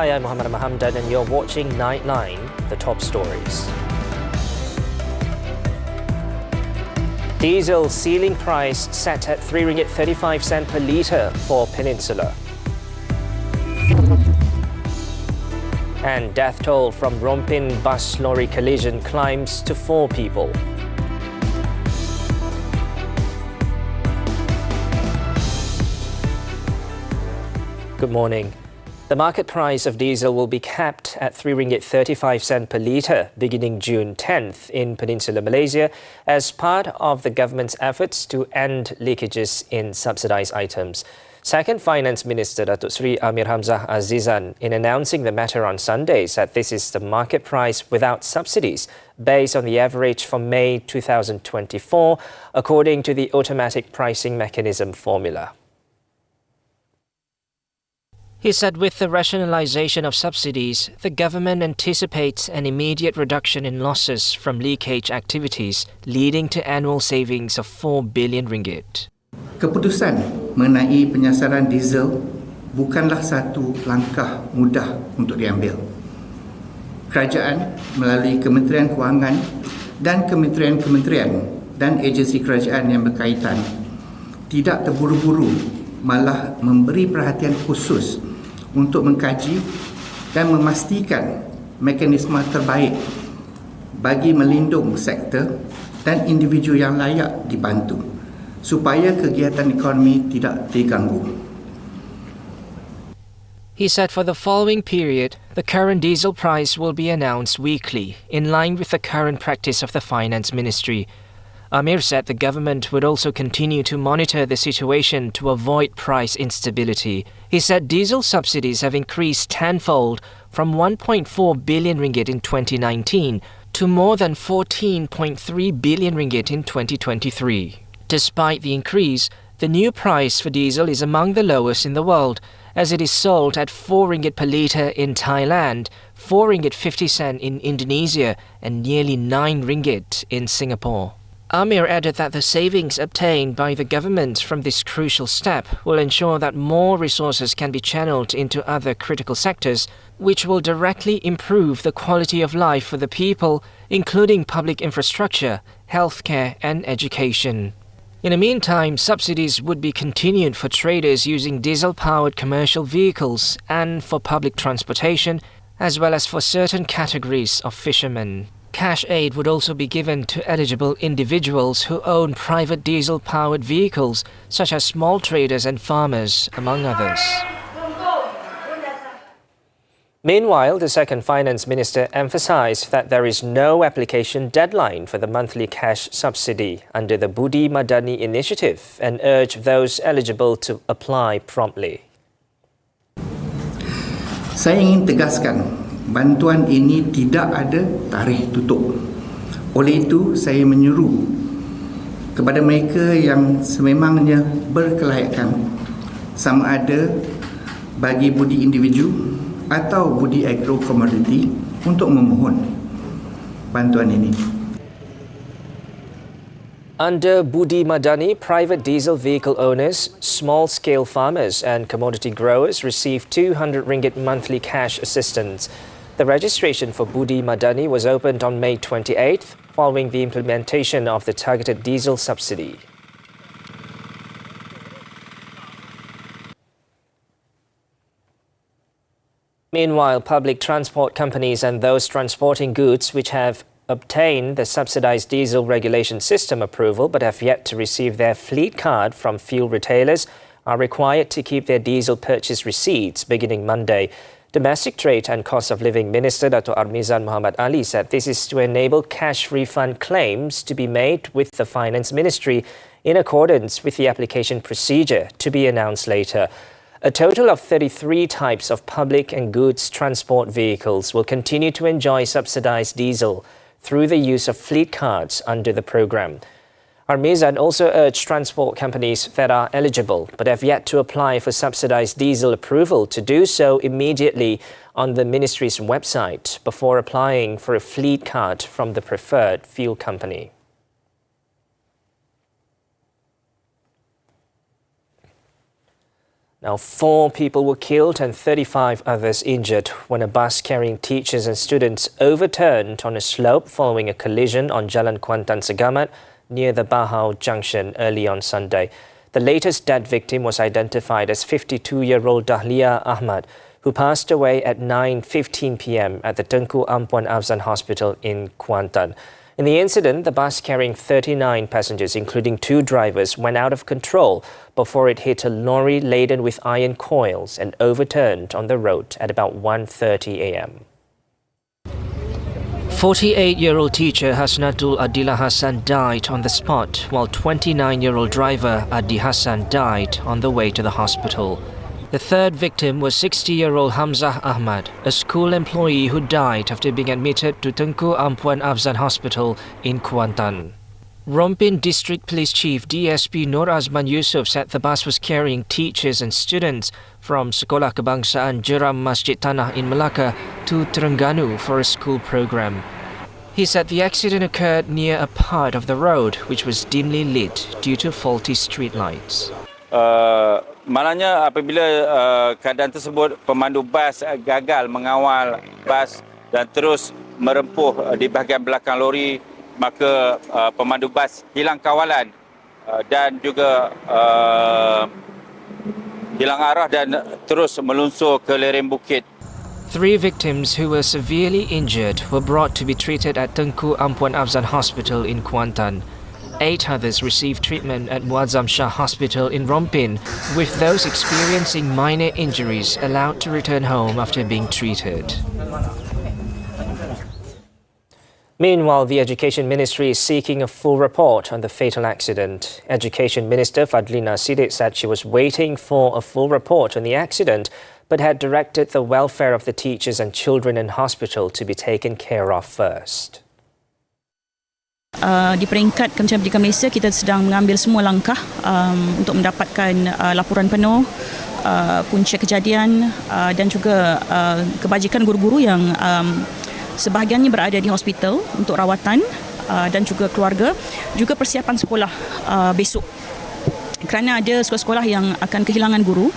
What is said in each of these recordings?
Hi, I'm Muhammed Hamdan and you're watching Nightline, the top stories. Diesel ceiling price set at RM3.35 per litre for Peninsula. And death toll from Rompin Bus-Lorry collision climbs to 4 people. Good morning. The market price of diesel will be capped at RM3.35 per litre beginning June 10th in Peninsular Malaysia as part of the government's efforts to end leakages in subsidised items. Second Finance Minister Datuk Seri Amir Hamzah Azizan, in announcing the matter on Sunday, said this is the market price without subsidies based on the average for May 2024 according to the automatic pricing mechanism formula. He said with the rationalisation of subsidies, the government anticipates an immediate reduction in losses from leakage activities, leading to annual savings of RM4 billion. Keputusan mengenai penyasaran diesel bukanlah satu langkah mudah untuk diambil. Kerajaan melalui Kementerian Kewangan dan kementerian-kementerian dan agensi kerajaan yang berkaitan tidak terburu-buru, malah memberi perhatian khusus untuk mengkaji dan memastikan mekanisme terbaik bagi melindung sektor dan individu yang layak dibantu supaya kegiatan ekonomi tidak diganggu. He said for the following period, the current diesel price will be announced weekly, in line with the current practice of the Finance Ministry. Amir said the government would also continue to monitor the situation to avoid price instability. He said diesel subsidies have increased tenfold from RM1.4 billion in 2019 to more than RM14.3 billion in 2023. Despite the increase, the new price for diesel is among the lowest in the world, as it is sold at RM4 per litre in Thailand, RM4.50 in Indonesia, and nearly RM9 in Singapore. Amir added that the savings obtained by the government from this crucial step will ensure that more resources can be channeled into other critical sectors, which will directly improve the quality of life for the people, including public infrastructure, healthcare and education. In the meantime, subsidies would be continued for traders using diesel-powered commercial vehicles and for public transportation, as well as for certain categories of fishermen. Cash aid would also be given to eligible individuals who own private diesel-powered vehicles, such as small traders and farmers, among others. Meanwhile, the Second Finance Minister emphasised that there is no application deadline for the monthly cash subsidy under the Budi Madani initiative and urged those eligible to apply promptly. Saya ingin tegaskan, bantuan ini tidak ada tarikh tutup. Oleh itu, saya menyeru kepada mereka yang sememangnya berkelayakan, sama ada bagi budi individu atau budi agro-commodity, untuk memohon bantuan ini. Under Budi Madani, private diesel vehicle owners, small-scale farmers and commodity growers receive RM200 monthly cash assistance. The registration for Budi Madani was opened on May 28th, following the implementation of the targeted diesel subsidy. Meanwhile, public transport companies and those transporting goods which have obtained the subsidised diesel regulation system approval but have yet to receive their fleet card from fuel retailers are required to keep their diesel purchase receipts beginning Monday. Domestic Trade and Cost of Living Minister Dato' Armizan Muhammad Ali said this is to enable cash refund claims to be made with the Finance Ministry in accordance with the application procedure to be announced later. A total of 33 types of public and goods transport vehicles will continue to enjoy subsidised diesel through the use of fleet cards under the programme. Armizan also urged transport companies that are eligible but have yet to apply for subsidised diesel approval to do so immediately on the Ministry's website before applying for a fleet card from the preferred fuel company. Now, 4 people were killed and 35 others injured when a bus carrying teachers and students overturned on a slope following a collision on Jalan Kuantan Segamat near the Bahau Junction early on Sunday. The latest dead victim was identified as 52-year-old Dahlia Ahmad, who passed away at 9:15 p.m. at the Tengku Ampuan Afzan Hospital in Kuantan. In the incident, the bus carrying 39 passengers, including 2 drivers, went out of control before it hit a lorry laden with iron coils and overturned on the road at about 1:30 a.m. 48-year-old teacher Hasnatul Adila Hassan died on the spot, while 29-year-old driver Adi Hassan died on the way to the hospital. The third victim was 60-year-old Hamzah Ahmad, a school employee who died after being admitted to Tengku Ampuan Afzan Hospital in Kuantan. Rompin District Police Chief DSP Nur Azman Yusof said the bus was carrying teachers and students from Sekolah Kebangsaan Jeram Masjid Tanah in Melaka to Terengganu for a school program. He said the accident occurred near a part of the road which was dimly lit due to faulty street lights. Malangnya apabila keadaan tersebut pemandu bas gagal mengawal bas dan terus merempuh di bahagian belakang lori, maka pemandu bas hilang kawalan dan juga hilang arah dan terus melunsur ke lereng bukit. 3 victims who were severely injured were brought to be treated at Tengku Ampuan Afzan Hospital in Kuantan. 8 others received treatment at Muazzam Shah Hospital in Rompin, with those experiencing minor injuries allowed to return home after being treated. Meanwhile, the Education Ministry is seeking a full report on the fatal accident. Education Minister Fadlina Siddiq said she was waiting for a full report on the accident, but had directed the welfare of the teachers and children in hospital to be taken care of first. Di peringkat Kementerian Pendidikan Malaysia, kita sedang mengambil semua langkah untuk mendapatkan laporan penuh, punca kejadian dan juga kebajikan guru-guru yang sebahagiannya berada di hospital untuk rawatan dan juga keluarga, juga persiapan sekolah besok. Kerana ada sekolah-sekolah yang akan kehilangan guru.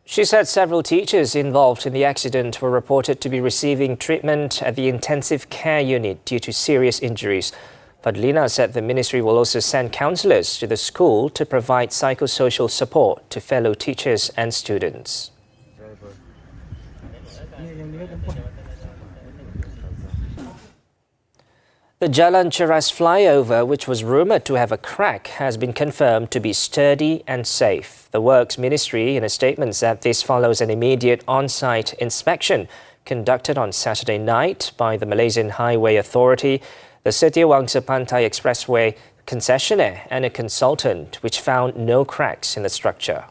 She said several teachers involved in the accident were reported to be receiving treatment at the intensive care unit due to serious injuries. Fadlina said the ministry will also send counsellors to the school to provide psychosocial support to fellow teachers and students. The Jalan Cheras flyover, which was rumoured to have a crack, has been confirmed to be sturdy and safe. The Works Ministry, in a statement, said this follows an immediate on-site inspection conducted on Saturday night by the Malaysian Highway Authority, the Setiawangsa Pantai Expressway concessionaire and a consultant, which found no cracks in the structure.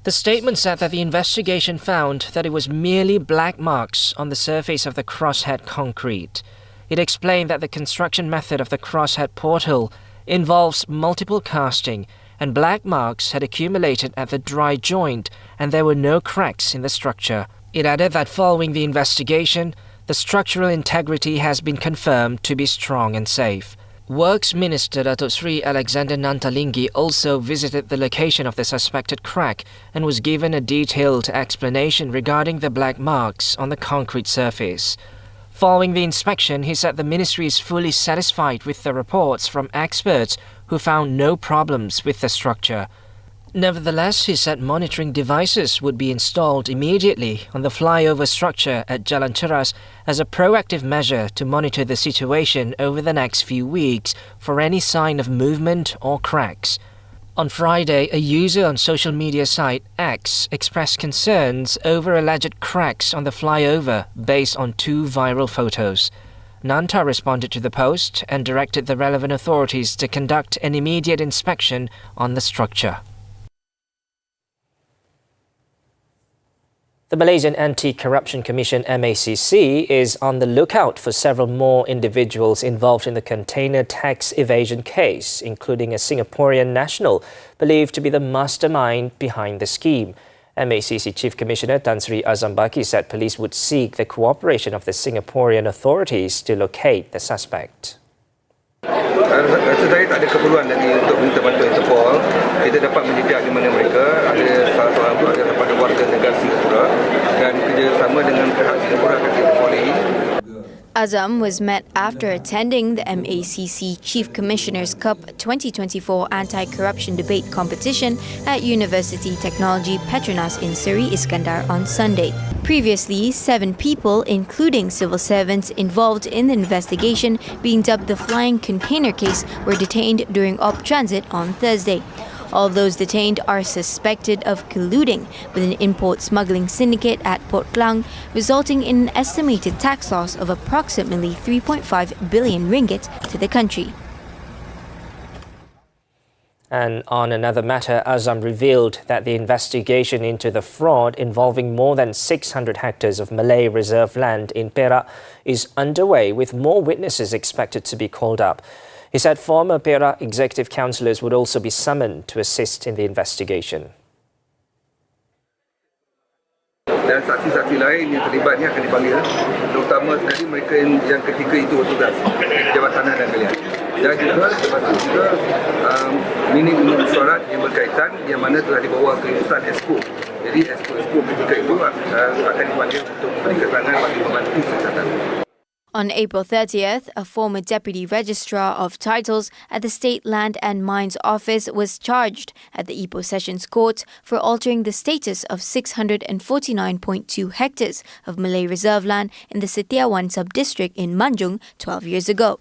The statement said that the investigation found that it was merely black marks on the surface of the crosshead concrete. It explained that the construction method of the crosshead portal involves multiple casting, and black marks had accumulated at the dry joint and there were no cracks in the structure. It added that following the investigation, the structural integrity has been confirmed to be strong and safe. Works Minister Datuk Sri Alexander Nantalinggi also visited the location of the suspected crack and was given a detailed explanation regarding the black marks on the concrete surface. Following the inspection, he said the ministry is fully satisfied with the reports from experts who found no problems with the structure. Nevertheless, he said monitoring devices would be installed immediately on the flyover structure at Jalan Cheras as a proactive measure to monitor the situation over the next few weeks for any sign of movement or cracks. On Friday, a user on social media site X expressed concerns over alleged cracks on the flyover based on 2 viral photos. Nanta responded to the post and directed the relevant authorities to conduct an immediate inspection on the structure. The Malaysian Anti-Corruption Commission MACC is on the lookout for several more individuals involved in the container tax evasion case, including a Singaporean national believed to be the mastermind behind the scheme. MACC Chief Commissioner Tan Sri Azambaki said police would seek the cooperation of the Singaporean authorities to locate the suspect. Rasa saya tak ada keperluan lagi untuk minta bantuan Interpol. Kita dapat menjejak di mana mereka. Ada salah seorang itu adalah daripada warga negara Singapura dan kerjasama dengan pihak Singapura akan kita bolehi. Azam was met after attending the MACC Chief Commissioners Cup 2024 anti-corruption debate competition at University Technology Petronas in Seri Iskandar on Sunday. Previously, 7 people, including civil servants involved in the investigation being dubbed the Flying Container Case, were detained during op transit on Thursday. All of those detained are suspected of colluding with an import smuggling syndicate at Port Klang, resulting in an estimated tax loss of approximately 3.5 billion ringgit to the country. And on another matter, Azam revealed that the investigation into the fraud involving more than 600 hectares of Malay reserve land in Perak is underway, with more witnesses expected to be called up. He said former Perak executive councillors would also be summoned to assist in the investigation. Dan saksi-saksi lain yang terlibat ni akan dipanggil, terutama sekali mereka yang ketika itu bertugas Pejabat Tanah dan Galian. Dan juga termasuk juga minit-minit surat yang berkaitan yang mana telah dibawa ke insan Expo. Jadi Expo ketika itu akan dipanggil untuk memberi keterangan bagi membantu siasatan. On April 30th, a former Deputy Registrar of Titles at the State Land and Mines Office was charged at the Ipoh Sessions Court for altering the status of 649.2 hectares of Malay reserve land in the Setiawan sub-district in Manjung 12 years ago.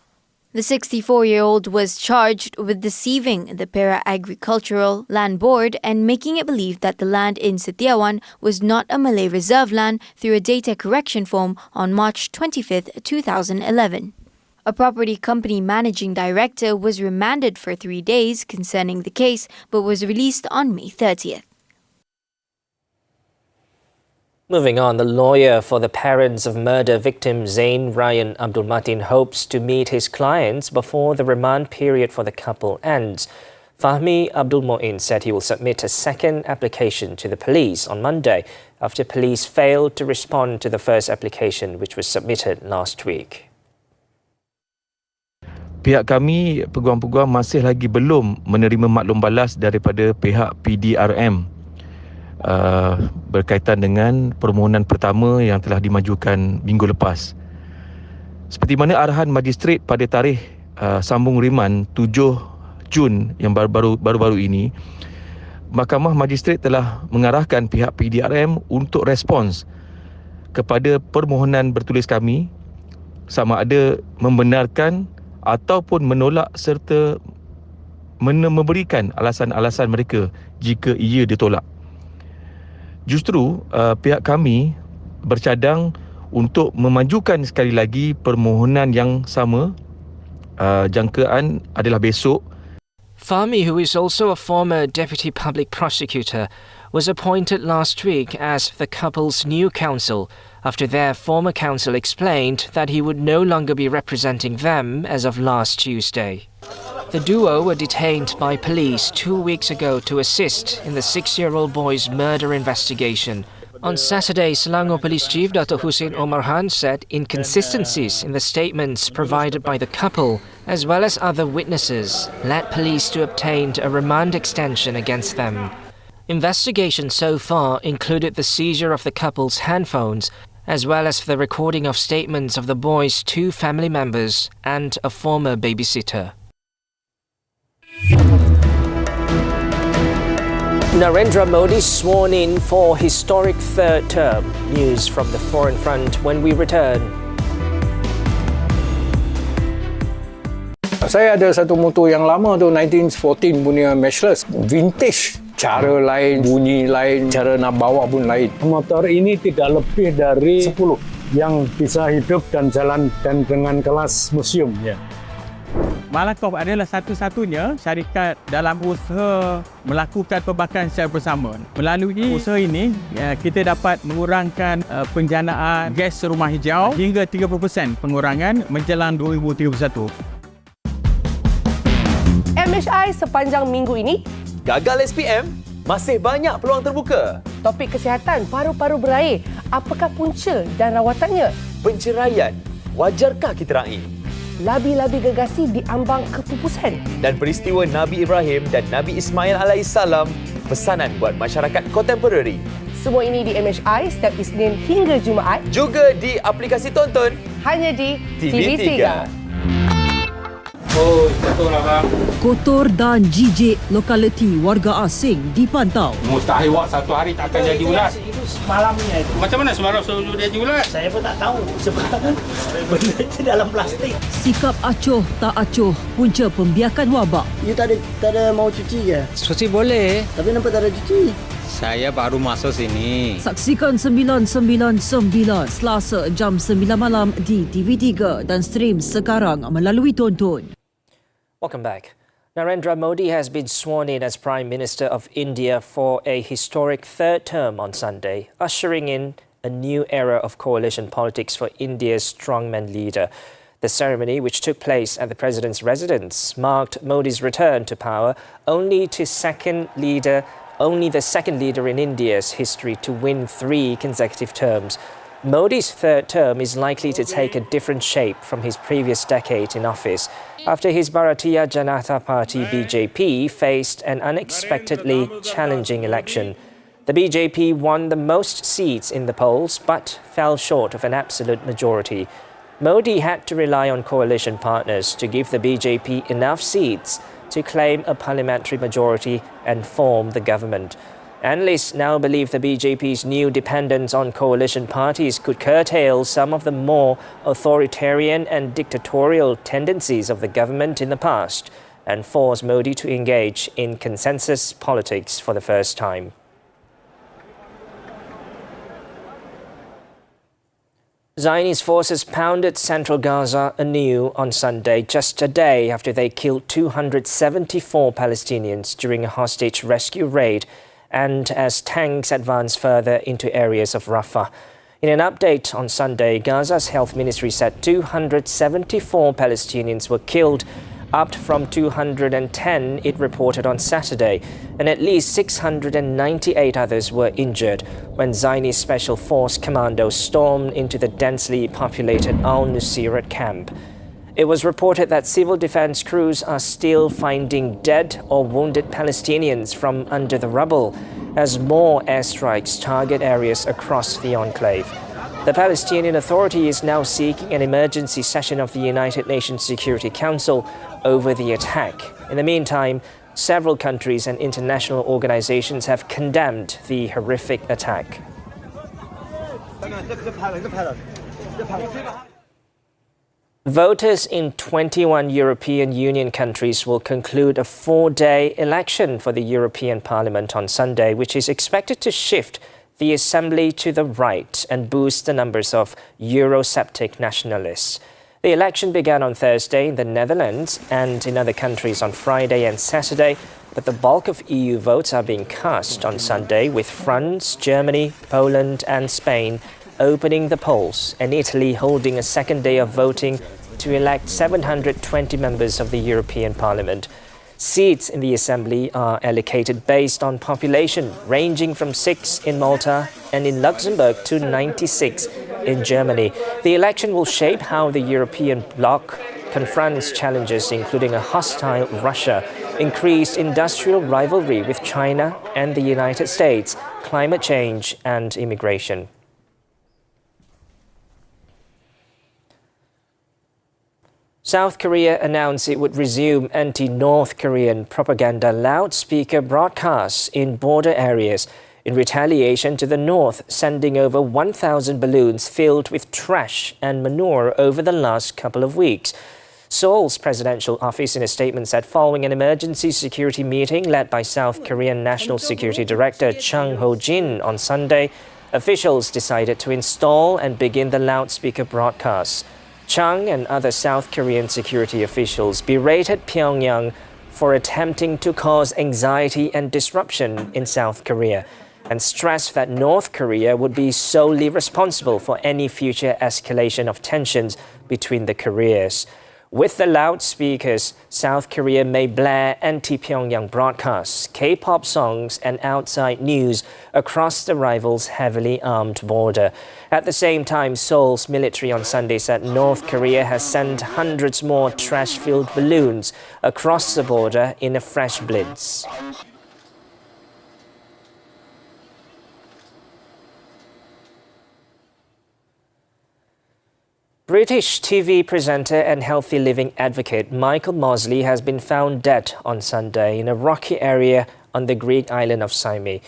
The 64-year-old was charged with deceiving the Perak Agricultural Land Board and making it believe that the land in Setiawan was not a Malay reserve land through a data correction form on March 25, 2011. A property company managing director was remanded for 3 days concerning the case, but was released on May 30th. Moving on, the lawyer for the parents of murder victim Zayn Rayyan Abdul Matin hopes to meet his clients before the remand period for the couple ends. Fahmi Abdul Moin said he will submit a second application to the police on Monday after police failed to respond to the first application, which was submitted last week. Pihak kami, peguam-peguam, masih lagi belum menerima maklum balas daripada pihak PDRM berkaitan dengan permohonan pertama yang telah dimajukan minggu lepas. Seperti mana arahan magistrat pada tarikh sambung riman 7 Jun yang baru-baru ini, Mahkamah Magistrat telah mengarahkan pihak PDRM untuk respons kepada permohonan bertulis kami sama ada membenarkan ataupun menolak serta memberikan alasan-alasan mereka jika ia ditolak. Justru pihak kami bercadang untuk memajukan sekali lagi permohonan yang sama. Jangkaan adalah besok. Fahmi, who is also a former deputy public prosecutor, was appointed last week as the couple's new counsel after their former counsel explained that he would no longer be representing them as of last Tuesday. The duo were detained by police 2 weeks ago to assist in the 6-year-old boy's murder investigation. On Saturday, Selangor Police Chief Dato' Hussein Omar Han said inconsistencies in the statements provided by the couple, as well as other witnesses, led police to obtain a remand extension against them. Investigation so far included the seizure of the couple's handphones, as well as the recording of statements of the boy's 2 family members and a former babysitter. Narendra Modi sworn in for historic third term. News from the foreign front when we return. Saya ada satu motor yang lama tu, 1914 punya Matchless. Vintage. Cara lain, bunyi lain, cara nak bawa pun lain. Motor ini tidak lebih dari 10 yang bisa hidup dan jalan dan dengan kelas museum. Ya. Malakoff adalah satu-satunya syarikat dalam usaha melakukan pembakaran secara bersama. Melalui usaha ini, kita dapat mengurangkan penjanaan gas rumah hijau hingga 30% pengurangan menjelang 2031. MHI sepanjang minggu ini, gagal SPM, masih banyak peluang terbuka. Topik kesihatan paru-paru berair, apakah punca dan rawatannya? Penceraian, wajarkah kita raih? labi-labi gergasi diambang kepupusan. Dan peristiwa Nabi Ibrahim dan Nabi Ismail alaihissalam, pesanan buat masyarakat kontemporari. Semua ini di MHI setiap Isnin hingga Jumaat. Juga di aplikasi tonton Hanya di TV3. Oh, betul lah bang. Kotor dan jijik lokaliti warga asing dipantau. Mustahil wak satu hari tak akan jadi ulat. Itu semalamnya itu. Macam mana semalam selalu jadi ulat? Saya pun tak tahu sebab benda itu dalam plastik. Sikap acuh tak acuh punca pembiakan wabak. You tak ada mau cuci ke? Cuci boleh. Tapi nampak tak ada cuci. Saya baru masuk sini. Saksikan 999 Selasa jam 9 malam di TV3 dan stream sekarang melalui Tonton. Welcome back. Narendra Modi has been sworn in as Prime Minister of India for a historic third term on Sunday, ushering in a new era of coalition politics for India's strongman leader. The ceremony, which took place at the President's residence, marked Modi's return to power, only the second leader in India's history to win 3 consecutive terms. Modi's third term is likely to take a different shape from his previous decade in office after his Bharatiya Janata Party BJP faced an unexpectedly challenging election. The BJP won the most seats in the polls but fell short of an absolute majority. Modi had to rely on coalition partners to give the BJP enough seats to claim a parliamentary majority and form the government. Analysts now believe the BJP's new dependence on coalition parties could curtail some of the more authoritarian and dictatorial tendencies of the government in the past and force Modi to engage in consensus politics for the first time. Zionist forces pounded central Gaza anew on Sunday, just a day after they killed 274 Palestinians during a hostage rescue raid and as tanks advance further into areas of Rafah. In an update on Sunday, Gaza's health ministry said 274 Palestinians were killed, up from 210 it reported on Saturday, and at least 698 others were injured when Zionist Special Force commandos stormed into the densely populated Al-Nusayrat camp. It was reported that civil defense crews are still finding dead or wounded Palestinians from under the rubble as more airstrikes target areas across the enclave. The Palestinian Authority is now seeking an emergency session of the United Nations Security Council over the attack. In the meantime, several countries and international organizations have condemned the horrific attack. Voters in 21 European Union countries will conclude a 4-day election for the European Parliament on Sunday, which is expected to shift the Assembly to the right and boost the numbers of Eurosceptic nationalists. The election began on Thursday in the Netherlands and in other countries on Friday and Saturday, but the bulk of EU votes are being cast on Sunday, with France, Germany, Poland and Spain opening the polls, and Italy holding a second day of voting to elect 720 members of the European Parliament. Seats in the Assembly are allocated based on population, ranging from 6 in Malta and in Luxembourg to 96 in Germany. The election will shape how the European bloc confronts challenges including a hostile Russia, increased industrial rivalry with China and the United States, climate change and immigration. South Korea announced it would resume anti-North Korean propaganda loudspeaker broadcasts in border areas in retaliation to the North sending over 1,000 balloons filled with trash and manure over the last couple of weeks. Seoul's presidential office in a statement said following an emergency security meeting led by South Korean National Security Director Chung Ho-jin on Sunday, officials decided to install and begin the loudspeaker broadcasts. Chung and other South Korean security officials berated Pyongyang for attempting to cause anxiety and disruption in South Korea and stressed that North Korea would be solely responsible for any future escalation of tensions between the Koreas. With the loudspeakers, South Korea may blare anti-Pyongyang broadcasts, K-pop songs and outside news across the rival's heavily armed border. At the same time, Seoul's military on Sunday said North Korea has sent hundreds more trash-filled balloons across the border in a fresh blitz. British TV presenter and healthy living advocate Michael Mosley has been found dead on Sunday in a rocky area on the Greek island of Symi.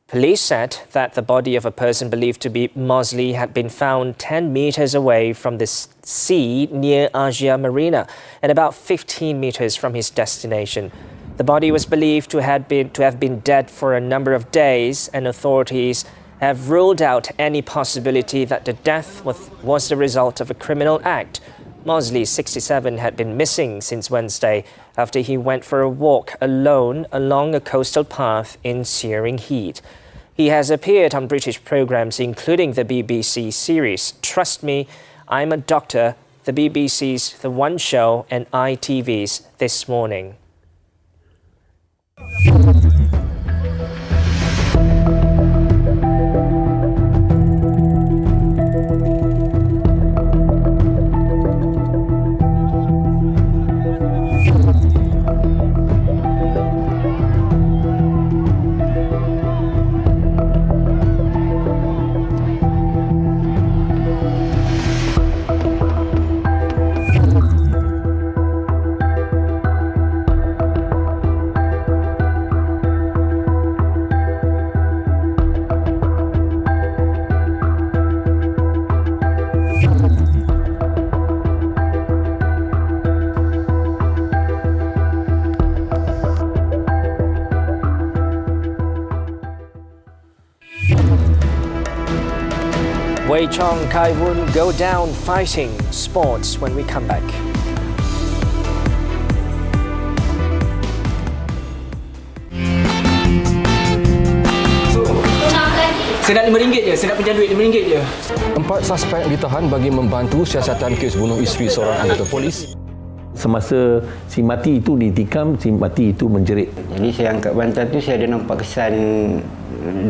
Police said that the body of a person believed to be Mosley had been found 10 meters away from the sea near Asia Marina and about 15 meters from his destination. The body was believed to have been dead for a number of days, and authorities have ruled out any possibility that the death was the result of a criminal act. Mosley, 67, had been missing since Wednesday after he went for a walk alone along a coastal path in searing heat. He has appeared on British programs including the BBC series Trust Me, I'm a Doctor, the BBC's The One Show and ITV's This Morning. Wei Chong, Kai Woon go down fighting. Sports when we come back. Saya nak RM5 je, saya nak pinjam duit RM5 je. 4 suspek ditahan bagi membantu siasatan kes bunuh isteri seorang anggota polis. Semasa si mati itu ditikam, si mati itu menjerit. Jadi saya angkat bantal tu, saya ada nampak kesan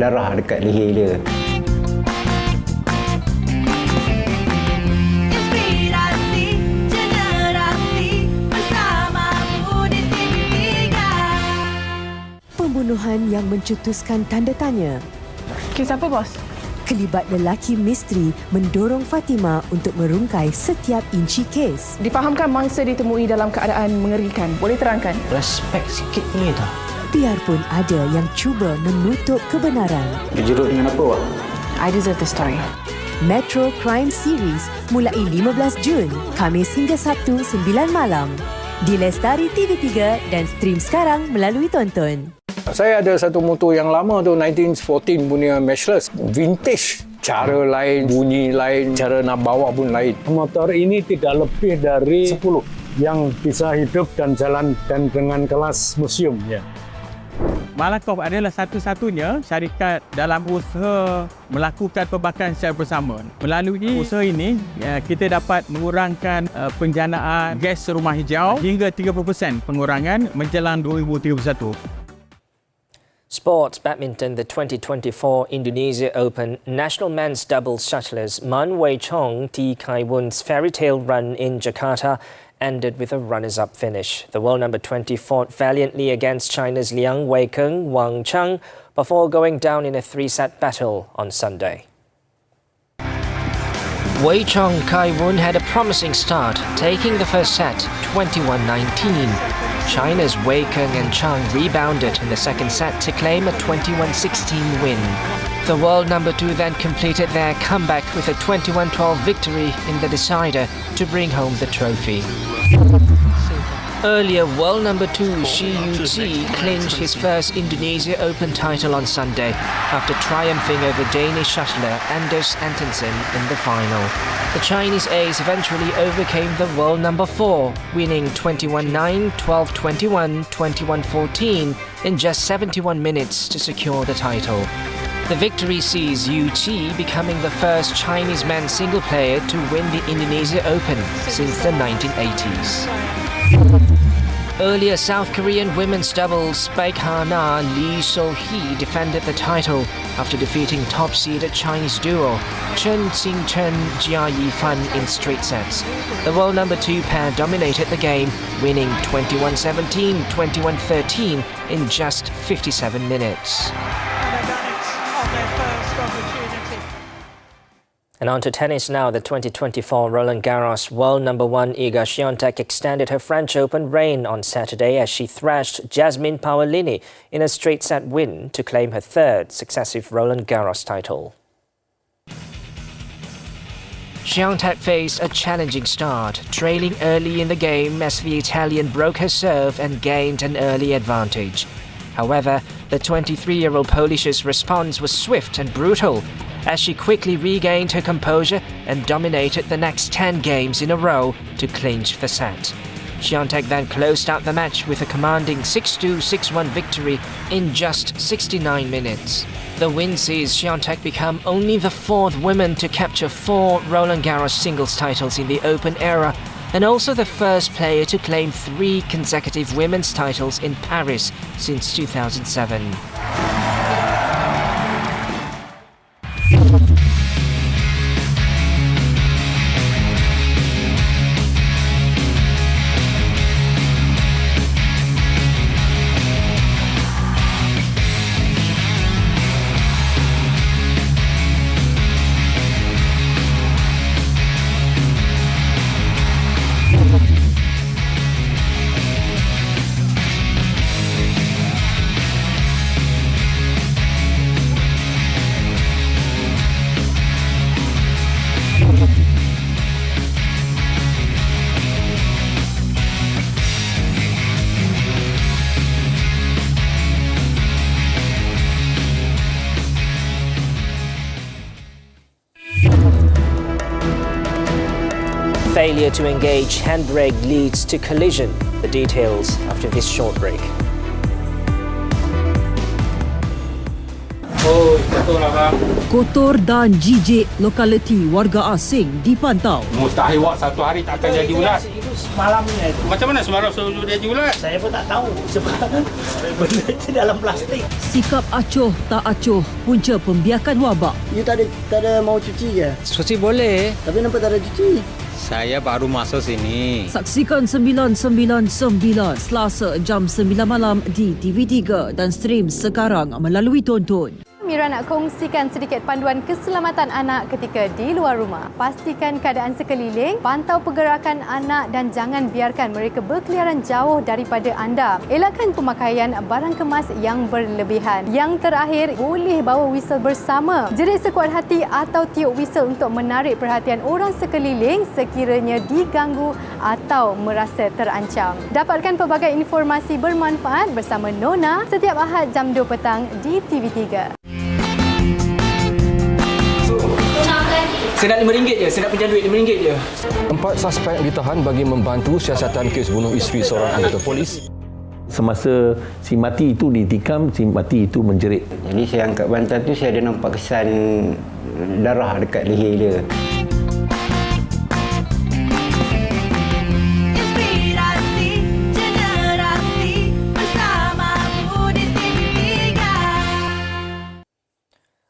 darah dekat leher dia. Pembunuhan yang mencetuskan tanda tanya. Kes apa, bos? Kelibat lelaki misteri mendorong Fatima untuk merungkai setiap inci kes. Difahamkan mangsa ditemui dalam keadaan mengerikan. Boleh terangkan? Respect sikit ni tau. Biarpun ada yang cuba menutup kebenaran. Berjerut dengan apa, Wak? I deserve the story. Metro Crime Series mulai 15 Jun, Khamis hingga Sabtu 9 malam. Di Lestari TV3 dan stream sekarang melalui Tonton. Saya ada satu motor yang lama tu, 1914 punya Matchless. Vintage. Cara lain, bunyi lain, cara nak bawa pun lain. Motor ini tidak lebih dari 10 yang bisa hidup dan jalan dan dengan kelas museum. Ya. Malakoff adalah satu-satunya syarikat dalam usaha melakukan pembakaran secara bersama. Melalui usaha ini, kita dapat mengurangkan penjanaan gas rumah hijau hingga 30% pengurangan menjelang 2031. Sports badminton, the 2024 Indonesia Open national men's doubles shuttlers Man Wei Chong, T Kai Woon's fairy tale run in Jakarta ended with a runners-up finish. The world number 20 fought valiantly against China's Liang Weikeng Wang Cheng before going down in a 3-set battle on Sunday. Wei Chong Kai Woon had a promising start, taking the first set 21-19. China's Weikeng and Chang rebounded in the second set to claim a 21-16 win. The world number 2 then completed their comeback with a 21-12 victory in the decider to bring home the trophy. Earlier, world number 2 Shi Yuqi clinched his first Indonesia Open title on Sunday after triumphing over Danish shuttler Anders Antonsen in the final. The Chinese ace eventually overcame the world number 4, winning 21-9, 12-21, 21-14 in just 71 minutes to secure the title. The victory sees Yu Qi becoming the first Chinese men's single player to win the Indonesia Open since the 1980s. Earlier, South Korean women's doubles Baek Ha-na Lee So-hee defended the title after defeating top-seeded Chinese duo Chen Xingchen Jia Yifan in straight sets. The world number 2 pair dominated the game, winning 21-17, 21-13 in just 57 minutes. And on to tennis now. The 2024 Roland Garros world number 1 Iga Świątek extended her French Open reign on Saturday as she thrashed Jasmine Paolini in a straight set win to claim her 3rd successive Roland Garros title. Świątek faced a challenging start, trailing early in the game as the Italian broke her serve and gained an early advantage. However, the 23-year-old Polish's response was swift and brutal, as she quickly regained her composure and dominated the next 10 games in a row to clinch the set. Świątek then closed out the match with a commanding 6-2, 6-1 victory in just 69 minutes. The win sees Świątek become only the 4th woman to capture 4 Roland Garros singles titles in the Open era, and also the first player to claim 3 consecutive women's titles in Paris since 2007. Failure to engage handbrake leads to collision. The details after this short break. Oh, betul lah bang. Kotor dan jijik lokaliti warga asing dipantau. Mustahil wak satu hari tak akan jadi ulat. Itu semalamnya itu. Macam mana semalam suruh dia jadi ulat? Saya pun tak tahu sebab benda itu dalam plastik. Sikap acuh tak acuh punca pembiakan wabak. You tak ada mau cuci ke? Cuci boleh. Tapi nampak tak ada cuci. Saya baru masuk sini. Saksikan 999 Selasa jam 9 malam di TV3 dan stream sekarang melalui Tonton. Mira nak kongsikan sedikit panduan keselamatan anak ketika di luar rumah. Pastikan keadaan sekeliling, pantau pergerakan anak dan jangan biarkan mereka berkeliaran jauh daripada anda. Elakkan pemakaian barang kemas yang berlebihan. Yang terakhir, boleh bawa whistle bersama. Jerit sekuat hati atau tiup whistle untuk menarik perhatian orang sekeliling sekiranya diganggu atau merasa terancam. Dapatkan pelbagai informasi bermanfaat bersama Nona setiap Ahad jam 2 petang di TV3. Saya nak RM5 je, saya nak pinjam duit RM5 je. 4 suspek ditahan bagi membantu siasatan kes bunuh isteri seorang anggota polis. Semasa si mati itu ditikam, si mati itu menjerit. Jadi saya angkat bantal tu, saya ada nampak kesan darah dekat leher dia.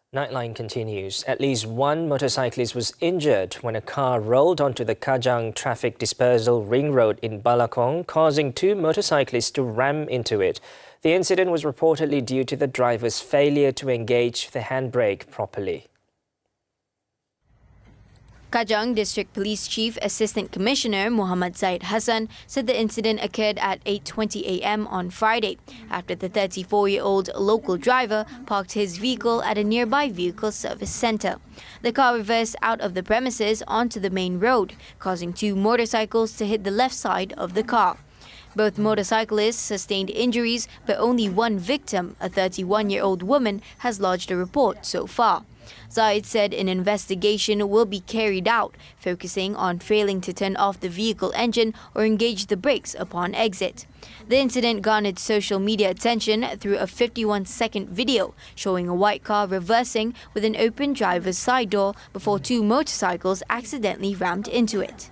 Nightline continues. At least one motorcyclist was injured when a car rolled onto the Kajang traffic dispersal ring road in Balakong, causing 2 motorcyclists to ram into it. The incident was reportedly due to the driver's failure to engage the handbrake properly. Kajang District Police Chief Assistant Commissioner Muhammed said the incident occurred at 8:20 a.m. on Friday after the 34-year-old local driver parked his vehicle at a nearby vehicle service centre. The car reversed out of the premises onto the main road, causing 2 motorcycles to hit the left side of the car. Both motorcyclists sustained injuries, but only one victim, a 31-year-old woman, has lodged a report so far. Zaid said an investigation will be carried out, focusing on failing to turn off the vehicle engine or engage the brakes upon exit. The incident garnered social media attention through a 51-second video showing a white car reversing with an open driver's side door before two motorcycles accidentally rammed into it.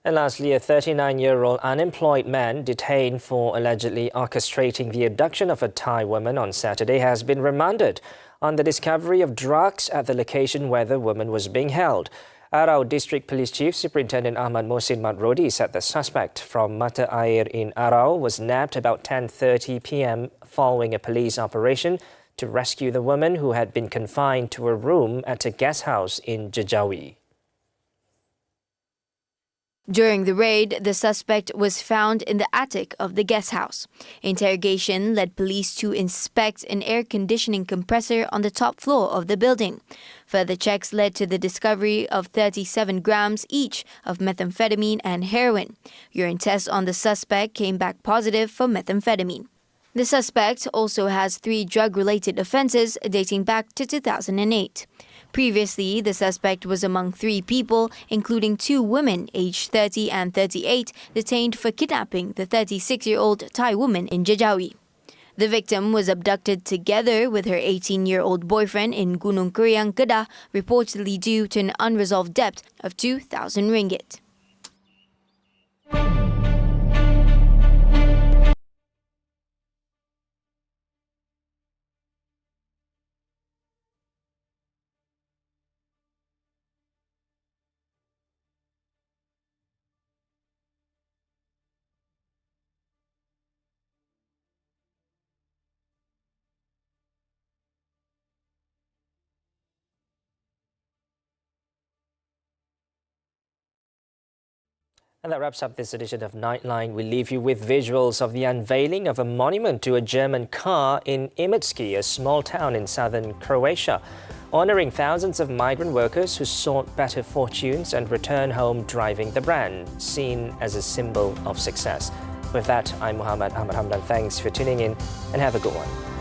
And lastly, a 39-year-old unemployed man detained for allegedly orchestrating the abduction of a Thai woman on Saturday has been remanded on the discovery of drugs at the location where the woman was being held. Arau District Police Chief Superintendent Ahmad Matrodi said the suspect from Mata Air in Arau was nabbed about 10:30 p.m. following a police operation to rescue the woman who had been confined to a room at a guest house in Jajawi. During the raid, the suspect was found in the attic of the guest house. Interrogation led police to inspect an air conditioning compressor on the top floor of the building. Further checks led to the discovery of 37 grams each of methamphetamine and heroin. Urine tests on the suspect came back positive for methamphetamine. The suspect also has 3 drug-related offences dating back to 2008. Previously, the suspect was among 3 people, including 2 women aged 30 and 38, detained for kidnapping the 36-year-old Thai woman in Jajawi. The victim was abducted together with her 18-year-old boyfriend in Gunung Kuriang, Kedah, reportedly due to an unresolved debt of 2,000 ringgit. And that wraps up this edition of Nightline. We leave you with visuals of the unveiling of a monument to a German car in Imotski, a small town in southern Croatia, honouring thousands of migrant workers who sought better fortunes and return home driving the brand, seen as a symbol of success. With that, I'm Muhammed. Hamdan. Thanks for tuning in and have a good one.